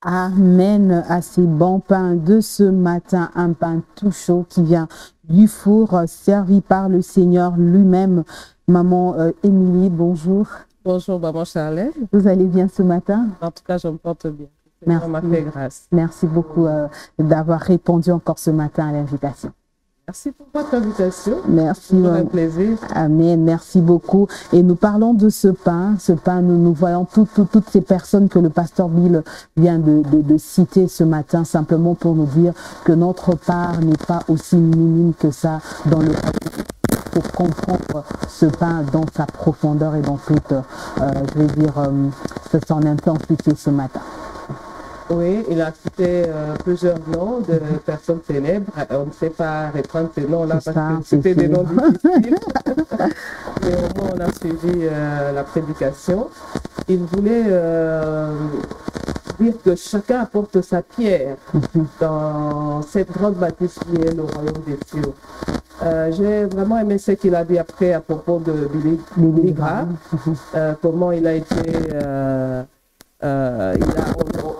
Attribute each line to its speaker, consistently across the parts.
Speaker 1: Amen à ces bons pains de ce matin, un pain tout chaud qui vient du four, servi par le Seigneur lui-même. Maman Émilie, bonjour.
Speaker 2: Bonjour, maman Charlène.
Speaker 1: Vous allez bien ce matin?
Speaker 2: En tout cas, je me porte bien.
Speaker 1: Merci.
Speaker 2: m'a fait grâce.
Speaker 1: Merci beaucoup d'avoir répondu encore ce matin à l'invitation.
Speaker 2: Merci pour votre invitation.
Speaker 1: Merci.
Speaker 2: C'est un plaisir.
Speaker 1: Amen. Merci beaucoup. Et nous parlons de ce pain. Ce pain, nous voyons toutes ces personnes que le pasteur Bill vient de citer ce matin, simplement pour nous dire que notre part n'est pas aussi minime que ça dans le pour comprendre ce pain dans sa profondeur et dans toute, son intensité ce matin.
Speaker 2: Oui, il a cité plusieurs noms de personnes célèbres. On ne sait pas reprendre ces noms-là parce que c'était des noms difficiles. Mais au moins, on a suivi la prédication. Il voulait dire que chacun apporte sa pierre dans cette grande bâtisse qui est le royaume des cieux. J'ai vraiment aimé ce qu'il a dit après à propos de Billy Graham, comment il a été...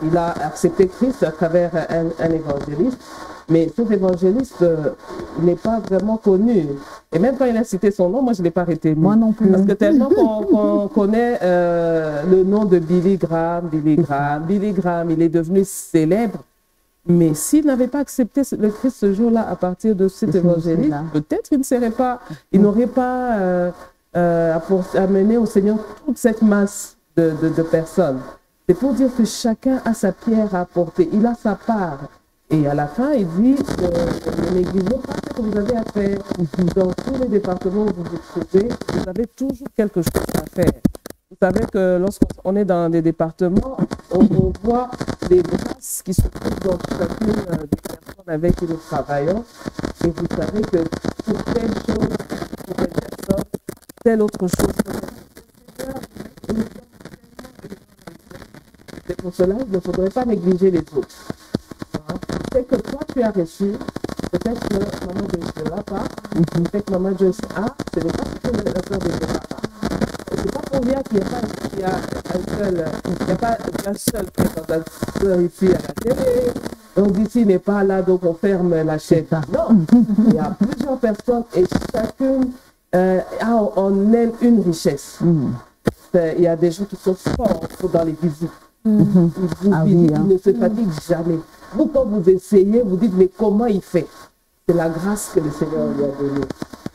Speaker 2: il a accepté Christ à travers un évangéliste, mais cet évangéliste n'est pas vraiment connu. Et même quand il a cité son nom, moi je ne l'ai pas retenu.
Speaker 1: Moi non plus.
Speaker 2: Parce que tellement qu'on connaît le nom de Billy Graham, il est devenu célèbre. Mais s'il n'avait pas accepté le Christ ce jour-là, à partir de cet évangéliste, peut-être il ne serait pas, il n'aurait pas amené au Seigneur toute cette masse de personnes. C'est pour dire que chacun a sa pierre à apporter, il a sa part. Et à la fin, il dit ne négligez pas ce que vous avez à faire. Dans tous les départements où vous vous trouvez, vous avez toujours quelque chose à faire. Vous savez que lorsqu'on est dans des départements, on voit des grâces qui se trouvent dans chacune des personnes avec qui nous travaillons. Et vous savez que pour telle chose, pour telle personne, telle autre chose, c'est pour cela qu'il ne faudrait pas négliger les autres. C'est que toi, tu as reçu, peut-être que maman Joyce ne l'a pas, peut-être que maman Joyce a, ce n'est pas ce que la sœur de Dieu n'a pas. Ce n'est pas pour rien qu'il n'y a pas un seul présentateur ici à la télé. Donc ici n'est pas là, donc on ferme la chaîne. Non, il y a plusieurs personnes et chacune a en elle une richesse. Il y a des gens qui sont forts dans les visites. Ils ne se fatiguent jamais. Vous, quand vous essayez, vous dites, mais comment il fait? C'est la grâce que le Seigneur lui a donnée.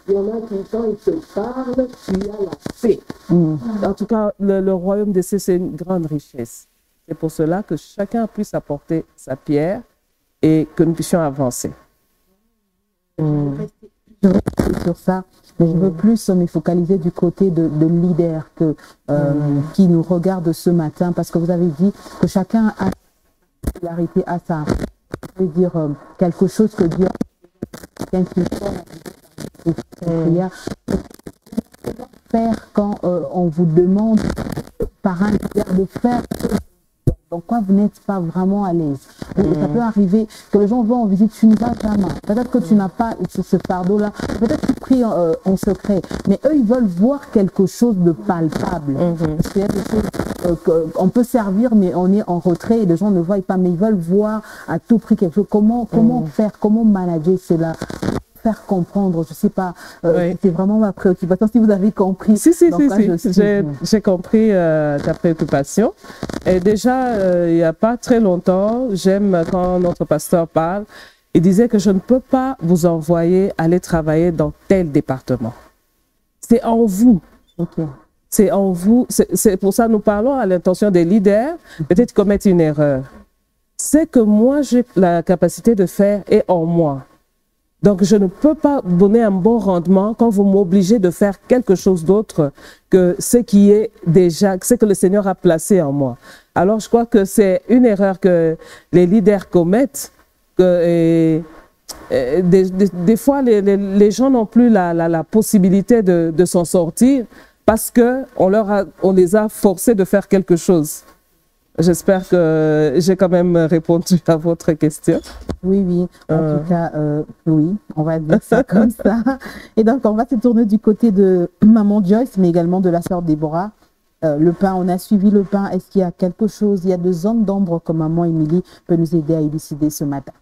Speaker 2: Il y en a qui, quand ils te parlent, tu as la paix. En tout cas, le royaume des cieux, c'est une grande richesse. C'est pour cela que chacun puisse apporter sa pierre et que nous puissions avancer.
Speaker 1: Je veux rester sur ça, mais je veux plus me focaliser du côté de leader qui nous regarde ce matin, parce que vous avez dit que chacun a sa particularité, à ça. Je veux dire quelque chose que Dieu a faire quand on vous demande par un leader de faire. Donc, quand vous n'êtes pas vraiment à l'aise, ça peut arriver que les gens vont en visite, tu n'y vas jamais. Peut-être que tu n'as pas ce fardeau-là, peut-être que tu pries en secret, mais eux, ils veulent voir quelque chose de palpable. Parce qu'il y a des choses qu'on peut servir, mais on est en retrait et les gens ne voient pas, mais ils veulent voir à tout prix quelque chose. Comment faire, comment manager cela? Faire comprendre, je ne sais pas, c'est vraiment ma préoccupation, si vous avez compris.
Speaker 2: Si, j'ai compris ta préoccupation. Et déjà, il n'y a pas très longtemps, j'aime quand notre pasteur parle, il disait que je ne peux pas vous envoyer aller travailler dans tel département. C'est en vous. C'est en vous. C'est pour ça que nous parlons à l'intention des leaders, peut-être commettre une erreur. C'est que moi, j'ai la capacité de faire et en moi. Donc, je ne peux pas donner un bon rendement quand vous m'obligez de faire quelque chose d'autre que ce qui est déjà, ce que le Seigneur a placé en moi. Alors, je crois que c'est une erreur que les leaders commettent. Des fois, les gens n'ont plus la possibilité de s'en sortir parce qu'on les a forcés de faire quelque chose. J'espère que j'ai quand même répondu à votre question.
Speaker 1: Oui. En tout cas, oui, on va dire ça comme ça. Et donc, on va se tourner du côté de Maman Joyce, mais également de la sœur Déborah. le pain, on a suivi le pain. Est-ce qu'il y a quelque chose, il y a des zones d'ombre que maman Émilie peut nous aider à élucider ce matin?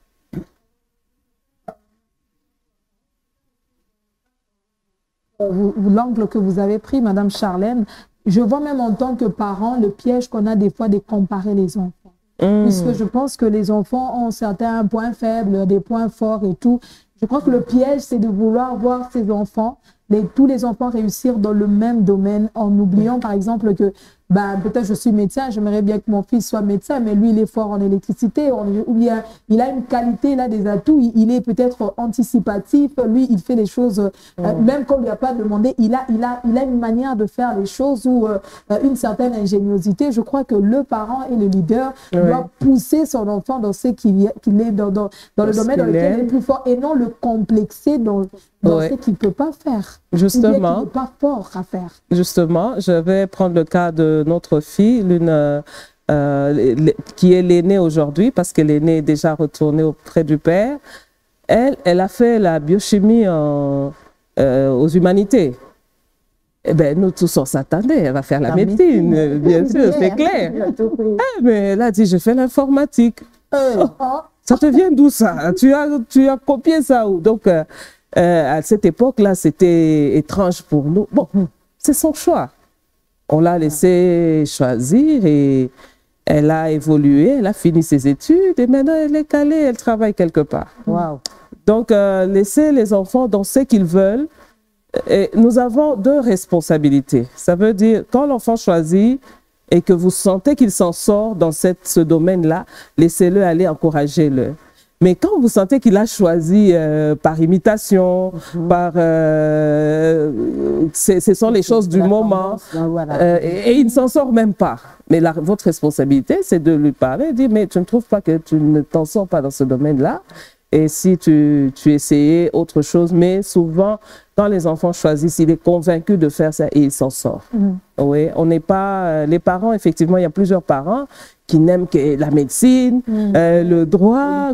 Speaker 1: L'angle que vous avez pris, Madame Charlène, je vois même en tant que parent le piège qu'on a des fois de comparer les enfants. Puisque je pense que les enfants ont certains points faibles, des points forts et tout. Je crois que le piège, c'est de vouloir voir ces enfants, tous les enfants réussir dans le même domaine en oubliant par exemple que peut-être je suis médecin, j'aimerais bien que mon fils soit médecin, mais lui il est fort en électricité, ou bien il a une qualité, il a des atouts, il est peut-être anticipatif, lui il fait les choses, même qu'on ne lui a pas demandé, il a une manière de faire les choses ou une certaine ingéniosité. Je crois que le parent et le leader doit pousser son enfant dans ce qu'il est dans le domaine dans lequel il est plus fort et non le complexer dans ce qu'il ne peut pas faire.
Speaker 2: Justement.
Speaker 1: Il n'est pas fort à faire.
Speaker 2: Justement, je vais prendre le cas de notre fille, qui est l'aînée aujourd'hui, parce que l'aînée est déjà retournée auprès du père. Elle a fait la biochimie aux humanités. Eh bien, nous tous, on s'attendait, elle va faire la médecine, bien sûr, c'est clair. Mais elle a dit, je fais l'informatique. Ça te vient d'où ça? Tu as copié ça où? Donc, à cette époque-là, c'était étrange pour nous. Bon, c'est son choix. On l'a laissé choisir et elle a évolué, elle a fini ses études et maintenant elle est calée, elle travaille quelque part.
Speaker 1: Wow.
Speaker 2: Donc, laisser les enfants dans ce qu'ils veulent. Et nous avons deux responsabilités. Ça veut dire, quand l'enfant choisit et que vous sentez qu'il s'en sort dans ce domaine-là, laissez-le aller, encouragez-le. Mais quand vous sentez qu'il a choisi par imitation, ce sont les choses du moment, et il ne s'en sort même pas. Mais votre responsabilité, c'est de lui parler, de dire, mais tu ne trouves pas que tu ne t'en sors pas dans ce domaine-là? Et si tu essayais autre chose, mais souvent, quand les enfants choisissent, il est convaincu de faire ça et il s'en sort. Oui, on n'est pas... les parents, effectivement, il y a plusieurs parents qui n'aiment que la médecine, le droit.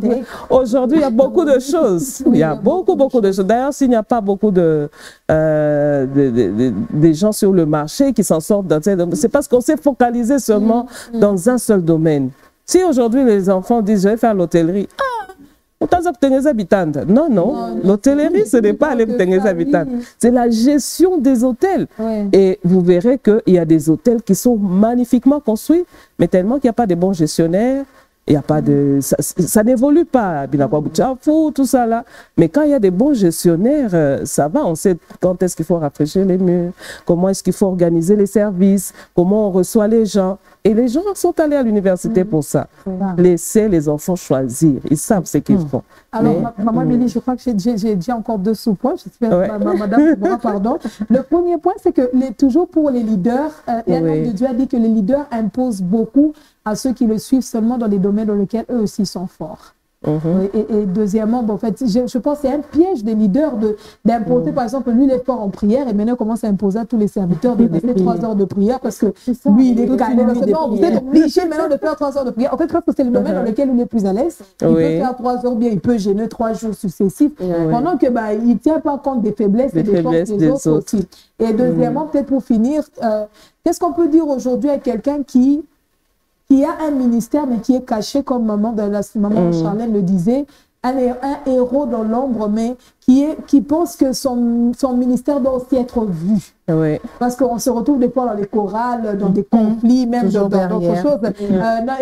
Speaker 2: Aujourd'hui, il y a beaucoup de choses. Il y a beaucoup de choses. D'ailleurs, s'il n'y a pas beaucoup de gens sur le marché qui s'en sortent, c'est parce qu'on s'est focalisé seulement dans un seul domaine. Si aujourd'hui, les enfants disent, je vais faire l'hôtellerie, non, l'hôtellerie, ce n'est pas aller pour les habitants. C'est la gestion des hôtels. Et vous verrez qu'il y a des hôtels qui sont magnifiquement construits, mais tellement qu'il n'y a pas de bons gestionnaires, il y a pas de, ça n'évolue pas, tout ça là. Mais quand il y a des bons gestionnaires, ça va, on sait quand est-ce qu'il faut rafraîchir les murs, comment est-ce qu'il faut organiser les services, comment on reçoit les gens. Et les gens sont allés à l'université pour ça. Laissez les enfants choisir, ils savent ce qu'ils font.
Speaker 1: Alors, maman Émilie, je crois que j'ai dit encore deux sous-points, j'espère que madame pourra, pardon. Le premier point, c'est que toujours pour les leaders, et un homme de Dieu a dit que les leaders imposent beaucoup à ceux qui le suivent seulement dans les domaines dans lesquels eux aussi sont forts. Et deuxièmement, en fait, je pense que c'est un piège des leaders d'imposer, par exemple, lui, il est fort en prière et maintenant, il commence à imposer à tous les serviteurs de faire 3 heures de prière parce que lui, il est calé. Non, vous êtes obligé maintenant de faire 3 heures de prière. En fait, je pense que c'est le domaine dans lequel il est plus à l'aise. Il peut faire 3 heures bien, il peut gêner 3 jours successifs, pendant que il ne tient pas compte des faiblesses et des forces des autres aussi. Et deuxièmement, peut-être pour finir, qu'est-ce qu'on peut dire aujourd'hui à quelqu'un qui a un ministère, mais qui est caché, comme maman Charlène le disait, un héros dans l'ombre, mais qui pense que son ministère doit aussi être vu. Parce qu'on se retrouve des fois dans les chorales, dans des conflits, même dans d'autres choses.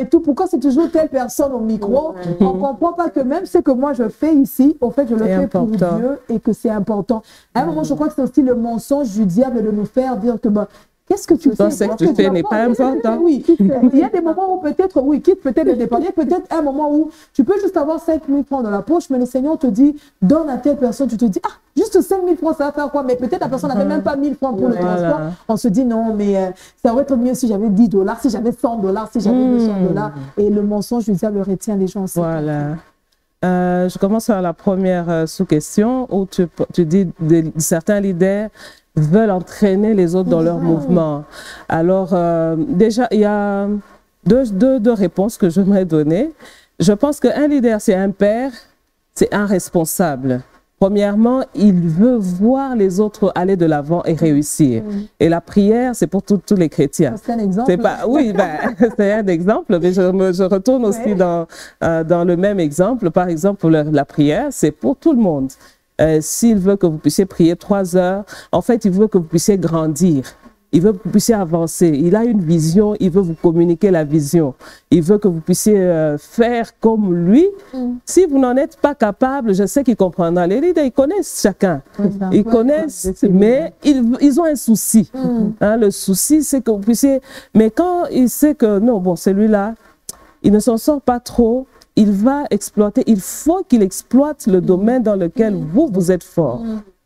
Speaker 1: Et tout, pourquoi c'est toujours telle personne au micro? On ne comprend pas que même ce que moi je fais ici, au fait, je le fais pour Dieu et que c'est important. À un moment, je crois que c'est aussi le mensonge du diable de nous faire dire que qu'est-ce que tu fais?
Speaker 2: Ce que tu fais n'est pas important.
Speaker 1: Oui, il y a des moments où peut-être, quitte peut-être le départ. Il y a peut-être un moment où tu peux juste avoir 5 000 francs dans la poche, mais le Seigneur te dit, donne à telle personne, tu te dis, juste 5 000 francs, ça va faire quoi? Mais peut-être la personne n'avait même pas 1 000 francs pour le transport. On se dit, non, mais ça aurait été mieux si j'avais 10 $, si j'avais 100 $, si j'avais 200 $. Et le mensonge du diable retient les gens.
Speaker 2: Voilà. Je commence par la première sous-question où tu dis certains leaders veulent entraîner les autres dans leur mouvement. Alors, déjà, il y a deux réponses que j'aimerais donner. Je pense qu'un leader, c'est un père, c'est un responsable. Premièrement, il veut voir les autres aller de l'avant et réussir. Et la prière, c'est pour tous les chrétiens.
Speaker 1: C'est un exemple.
Speaker 2: Oui, c'est un exemple, mais je retourne aussi dans le même exemple. Par exemple, la prière, c'est pour tout le monde. S'il veut que vous puissiez prier 3 heures, en fait, il veut que vous puissiez grandir. Il veut que vous puissiez avancer. Il a une vision, il veut vous communiquer la vision. Il veut que vous puissiez faire comme lui. Si vous n'en êtes pas capable, je sais qu'il comprendra. Les leaders, ils connaissent chacun. Ils connaissent, mais ils ont un souci. Hein, le souci, c'est que vous puissiez... Mais quand il sait que, non, bon, celui-là, il ne s'en sort pas trop, il va exploiter. Il faut qu'il exploite le domaine dans lequel vous êtes fort.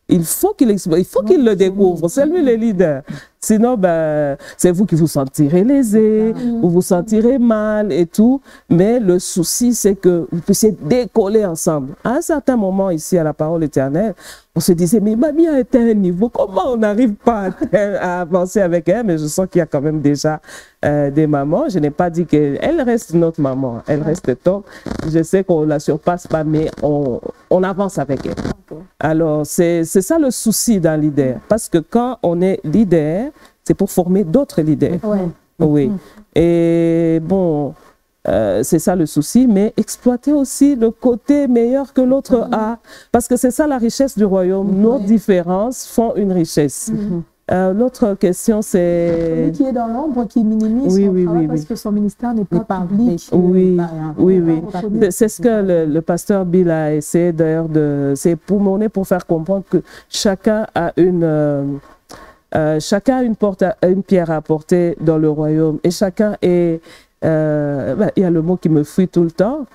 Speaker 2: Il faut qu'il le découvre. C'est lui le leader. Sinon, c'est vous qui vous sentirez lésé, vous vous sentirez mal et tout. Mais le souci, c'est que vous puissiez décoller ensemble. À un certain moment, ici, à la Parole Éternelle, on se disait, mais mamie a atteint un niveau, comment on n'arrive pas à avancer avec elle? Mais je sens qu'il y a quand même déjà des mamans. Je n'ai pas dit qu'elle reste notre maman, elle reste top. Je sais qu'on ne la surpasse pas, mais on avance avec elle. Alors, c'est ça le souci d'un leader. Parce que quand on est leader, c'est pour former d'autres leaders. Oui. Et bon, c'est ça le souci, mais exploiter aussi le côté meilleur que l'autre a. Parce que c'est ça la richesse du royaume. Nos différences font une richesse. L'autre question, c'est...
Speaker 1: Celui qui est dans l'ombre, qui minimise son travail parce que son ministère n'est pas public.
Speaker 2: Oui. C'est ce que le pasteur Bill a essayé d'ailleurs de... C'est pour faire comprendre que chacun a une pierre à apporter dans le royaume. Et chacun est... il y a le mot qui me fuit tout le temps.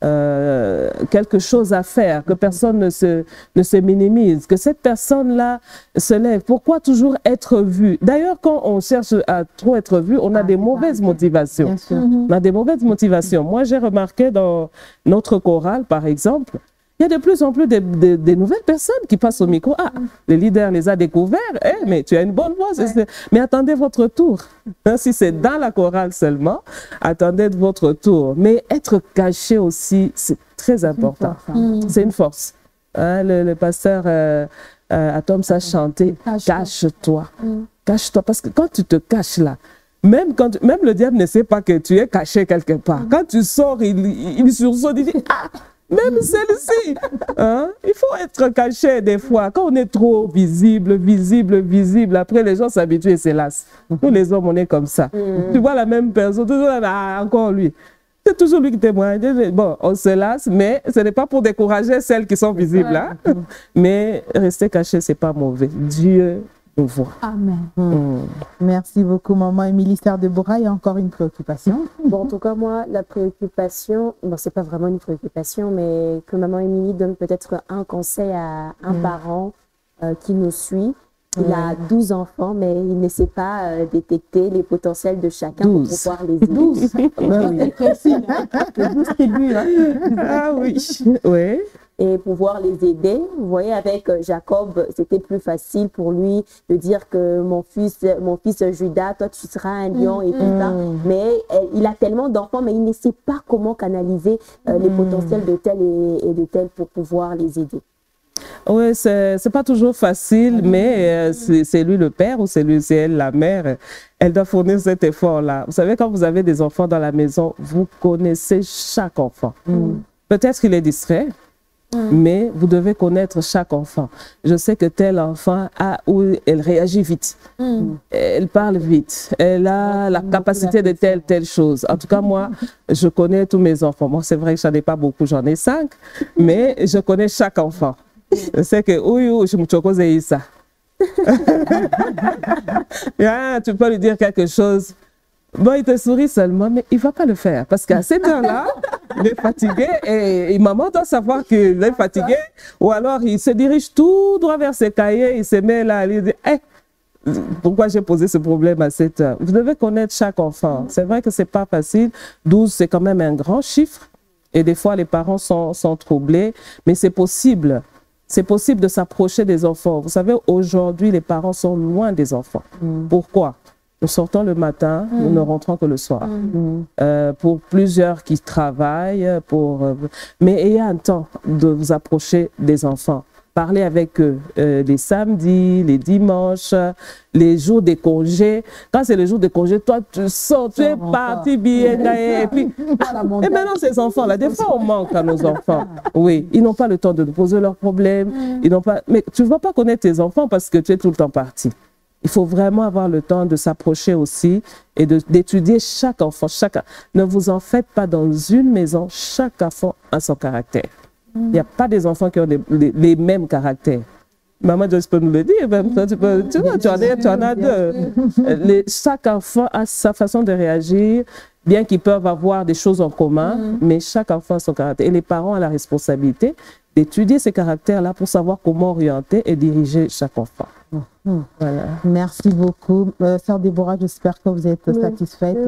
Speaker 2: Quelque chose à faire, que personne ne se minimise, que cette personne-là se lève. Pourquoi toujours être vu? D'ailleurs, quand on cherche à trop être vu, on a des mauvaises motivations. On a des mauvaises motivations. Moi, j'ai remarqué dans notre chorale, par exemple, il y a de plus en plus des nouvelles personnes qui passent au micro. Ah, le leader les a découverts. Mais tu as une bonne voix. Mais attendez votre tour. Hein, si c'est dans la chorale seulement, attendez votre tour. Mais être caché aussi, c'est très important. C'est une force. Hein, le pasteur Atom a chanté « Cache-toi ». Cache-toi. Parce que quand tu te caches là, même le diable ne sait pas que tu es caché quelque part. Quand tu sors, il sursaute, il dit « Ah !» Même celle-ci, hein? Il faut être caché des fois. Quand on est trop visible, après les gens s'habituent et se lassent. Nous les hommes, on est comme ça. Tu vois la même personne, toujours encore lui. C'est toujours lui qui témoigne. Bon, on se lasse, mais ce n'est pas pour décourager celles qui sont visibles. Hein? Mais rester caché, ce n'est pas mauvais. Dieu nous voit.
Speaker 1: Amen. Merci beaucoup, maman Émilie Serre-Deborah. Il y a encore une préoccupation.
Speaker 3: Bon, en tout cas, moi, la préoccupation, bon, c'est pas vraiment une préoccupation, mais que maman Émilie donne peut-être un conseil à un parent qui nous suit. Il a 12 enfants, mais il ne sait pas détecter les potentiels de chacun pour pouvoir les aider.
Speaker 1: 12 12 tribus, là.
Speaker 2: Ah oui. Oui.
Speaker 3: Et pouvoir les aider. Vous voyez, avec Jacob, c'était plus facile pour lui de dire que mon fils Judas, toi tu seras un lion et tout ça. Mais il a tellement d'enfants, mais il ne sait pas comment canaliser les potentiels de tel et de tel pour pouvoir les aider.
Speaker 2: Oui, c'est pas toujours facile, mais c'est lui le père ou c'est elle la mère. Elle doit fournir cet effort-là. Vous savez, quand vous avez des enfants dans la maison, vous connaissez chaque enfant. Peut-être qu'il est distrait, mais vous devez connaître chaque enfant. Je sais que tel enfant elle réagit vite, elle parle vite, elle a la capacité de telle chose. En tout cas, moi, je connais tous mes enfants. Bon, c'est vrai que j'en ai pas beaucoup, j'en ai 5, mais je connais chaque enfant. Je sais que je me choque ça. Tu peux lui dire quelque chose. Bon, il te sourit seulement, mais il ne va pas le faire. Parce qu'à cette heure-là, il est fatigué et maman doit savoir qu'il est fatigué. Ou alors, il se dirige tout droit vers ses cahiers, il se met là, il dit pourquoi j'ai posé ce problème à cette heure? Vous devez connaître chaque enfant. C'est vrai que ce n'est pas facile. 12, c'est quand même un grand chiffre. Et des fois, les parents sont troublés, mais c'est possible. C'est possible de s'approcher des enfants. Vous savez, aujourd'hui, les parents sont loin des enfants. Pourquoi? Nous sortons le matin, nous ne rentrons que le soir. Pour plusieurs qui travaillent, mais ayez un temps de vous approcher des enfants. parler avec eux les samedis, les dimanches, les jours des congés. Quand c'est le jour des congés, toi, tu sors, tu es parti bien. Et puis, et maintenant, ces enfants-là, des fois, on manque à nos enfants. Oui, ils n'ont pas le temps de nous poser leurs problèmes. Ils n'ont pas... Mais tu ne vas pas connaître tes enfants parce que tu es tout le temps parti. Il faut vraiment avoir le temps de s'approcher aussi et d'étudier chaque enfant. Ne vous en faites pas dans une maison, chaque enfant a son caractère. Il n'y a pas des enfants qui ont les mêmes caractères. Maman Joyce peut nous le dire, même toi, tu en as deux. Chaque enfant a sa façon de réagir, bien qu'ils peuvent avoir des choses en commun, mais chaque enfant a son caractère. Et les parents ont la responsabilité d'étudier ces caractères-là pour savoir comment orienter et diriger chaque enfant. Voilà.
Speaker 1: Merci beaucoup. Sœur Déborah, j'espère que vous êtes satisfaite.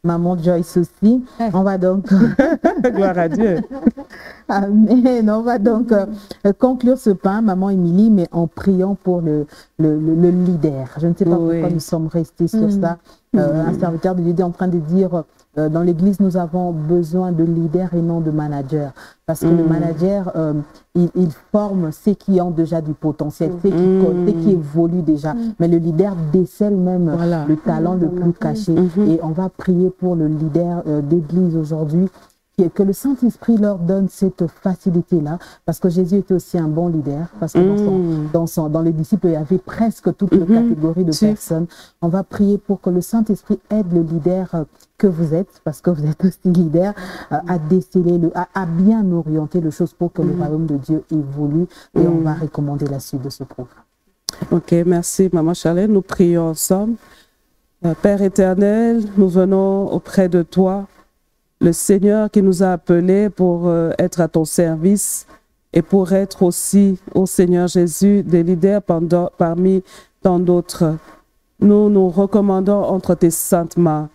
Speaker 1: Maman Joyce aussi. On va donc...
Speaker 2: Gloire à Dieu.
Speaker 1: Amen. On va donc conclure ce pain, Maman Émilie, mais en priant pour le leader. Je ne sais pas pourquoi nous sommes restés sur ça. Un serviteur de Dieu est en train de dire... dans l'Église, nous avons besoin de leaders et non de managers. Parce que le manager, il forme ceux qui ont déjà du potentiel, ceux qui évoluent déjà. Mais le leader décèle même le talent le plus caché. Et on va prier pour le leader d'Église aujourd'hui. Que le Saint-Esprit leur donne cette facilité-là, parce que Jésus était aussi un bon leader, parce que dans les disciples, il y avait presque toutes les catégories de personnes. On va prier pour que le Saint-Esprit aide le leader que vous êtes, parce que vous êtes aussi leader, à déceler, à bien orienter les choses pour que le royaume de Dieu évolue, et on va recommander la suite de ce programme.
Speaker 2: Ok, merci Maman Charlène, nous prions ensemble. Père éternel, nous venons auprès de toi, le Seigneur qui nous a appelés pour être à ton service et pour être aussi, ô Seigneur Jésus, des leaders parmi tant d'autres. Nous nous recommandons entre tes saintes mains.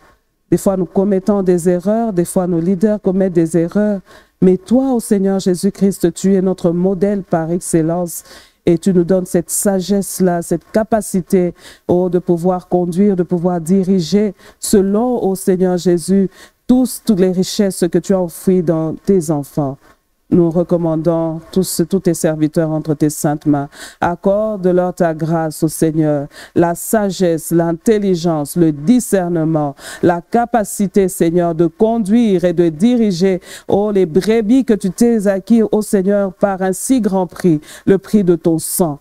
Speaker 2: Des fois, nous commettons des erreurs, des fois, nos leaders commettent des erreurs. Mais toi, ô Seigneur Jésus-Christ, tu es notre modèle par excellence. Et tu nous donnes cette sagesse-là, cette capacité de pouvoir conduire, de pouvoir diriger selon, ô Seigneur Jésus, toutes les richesses que tu as offert dans tes enfants. Nous recommandons tous tes serviteurs entre tes saintes mains. Accorde-leur ta grâce, ô Seigneur, la sagesse, l'intelligence, le discernement, la capacité, Seigneur, de conduire et de diriger, les brebis que tu t'es acquis, ô Seigneur, par un si grand prix, le prix de ton sang.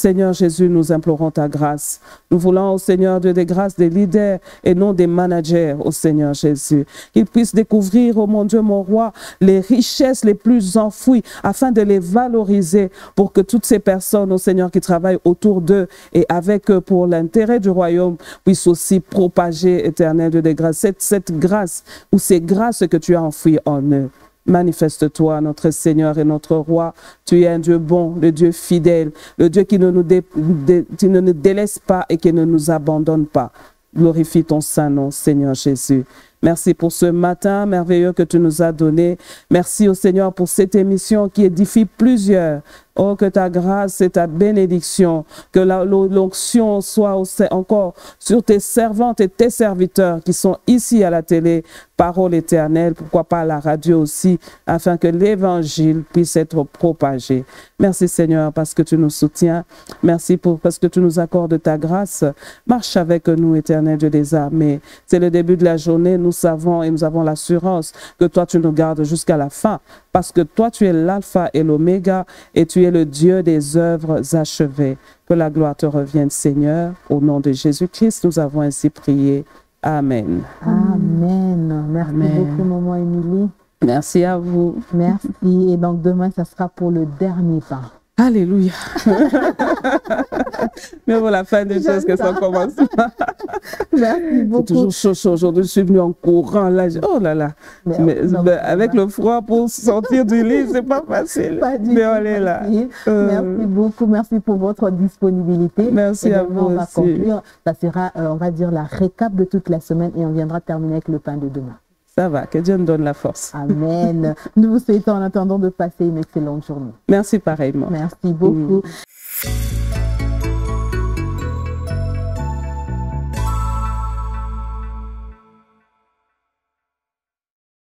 Speaker 2: Seigneur Jésus, nous implorons ta grâce. Nous voulons, au Seigneur Dieu des grâces, des leaders et non des managers, au Seigneur Jésus. Qu'ils puissent découvrir, oh mon Dieu, mon roi, les richesses les plus enfouies afin de les valoriser pour que toutes ces personnes, au Seigneur, qui travaillent autour d'eux et avec eux pour l'intérêt du royaume, puissent aussi propager, éternel Dieu des grâces, cette grâce ou ces grâces que tu as enfouies en eux. Manifeste-toi, notre Seigneur et notre Roi. Tu es un Dieu bon, le Dieu fidèle, le Dieu qui ne nous délaisse pas et qui ne nous abandonne pas. Glorifie ton saint nom, Seigneur Jésus. Merci pour ce matin merveilleux que tu nous as donné. Merci au Seigneur pour cette émission qui édifie plusieurs. Oh, que ta grâce et ta bénédiction, que l'onction soit encore sur tes servantes et tes serviteurs qui sont ici à la télé, parole éternelle, pourquoi pas à la radio aussi, afin que l'évangile puisse être propagé. Merci Seigneur parce que tu nous soutiens. Merci parce que tu nous accordes ta grâce. Marche avec nous, éternel Dieu des armées. C'est le début de la journée, nous savons et nous avons l'assurance que toi tu nous gardes jusqu'à la fin. Parce que toi, tu es l'alpha et l'oméga et tu es le Dieu des œuvres achevées. Que la gloire te revienne, Seigneur. Au nom de Jésus-Christ, nous avons ainsi prié. Amen.
Speaker 1: Amen. Merci beaucoup, Maman Émilie.
Speaker 2: Merci à vous.
Speaker 1: Merci. Et donc, demain, ça sera pour le dernier pain.
Speaker 2: Alléluia. Mais pour la fin des choses que ça commence.
Speaker 1: Merci beaucoup.
Speaker 2: C'est toujours chaud. Aujourd'hui, je suis venue en courant. Là, oh là là. Mais avec le froid pour sortir du lit, c'est pas facile. Mais on est là.
Speaker 1: Merci beaucoup. Merci pour votre disponibilité.
Speaker 2: Merci à vous.
Speaker 1: On va conclure. Ça sera, on va dire, la récap de toute la semaine et on viendra terminer avec le pain de demain.
Speaker 2: Ça va, que Dieu nous donne la force.
Speaker 1: Amen. Nous vous souhaitons en attendant de passer une excellente journée.
Speaker 2: Merci pareillement.
Speaker 1: Merci beaucoup.